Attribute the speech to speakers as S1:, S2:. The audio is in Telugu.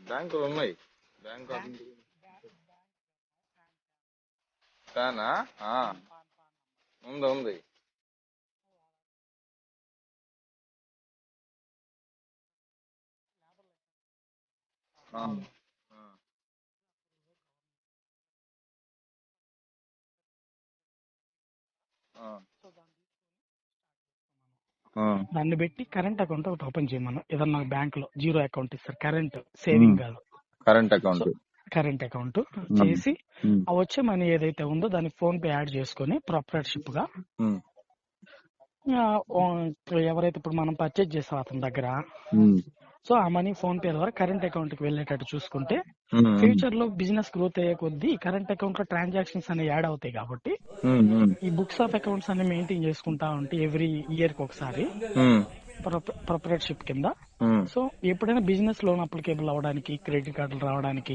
S1: బ్యాంకులు ఉన్నాయి. బ్యాంక్ ఫ్యానా? ఉంది ఉంది. ఆ, ఆ, ఆ.
S2: దాన్ని పెట్టి కరెంట్ అకౌంట్ ఒకటి ఓపెన్ చేయమను. ఏదన్నా బ్యాంక్ లో జీరో అకౌంట్ ఇస్తారు, కరెంట్ సేవింగ్ కాదు,
S1: కరెంట్ అకౌంట్.
S2: కరెంట్ అకౌంట్ చేసి ఆ వచ్చే మనీ ఏదైతే ఉందో దాన్ని ఫోన్ పే యాడ్ చేసుకుని ప్రొపరేటర్షిప్ గా ఆ, ఎవరైతే ఇప్పుడు మనం పర్చేజ్ చేస్తాం అతని దగ్గర, సో ఆ మనీ ఫోన్ పే ద్వారా కరెంట్ అకౌంట్ కి వెళ్ళేటట్టు చూసుకుంటే ఫ్యూచర్ లో బిజినెస్ గ్రోత్ అయ్యే కొద్దీ కరెంట్ అకౌంట్ లో ట్రాన్సాక్షన్స్ అనేవి యాడ్ అవుతాయి. కాబట్టి ఈ బుక్స్ ఆఫ్ అకౌంట్స్ అన్ని మెయింటైన్ చేసుకుంటా ఉంటే ఎవ్రీ ఇయర్ కి ఒకసారి ప్రొపరేటర్షిప్ కింద, సో ఎప్పుడైనా బిజినెస్ లోన్ అప్లికేబుల్ అవడానికి, క్రెడిట్ కార్డులు రావడానికి,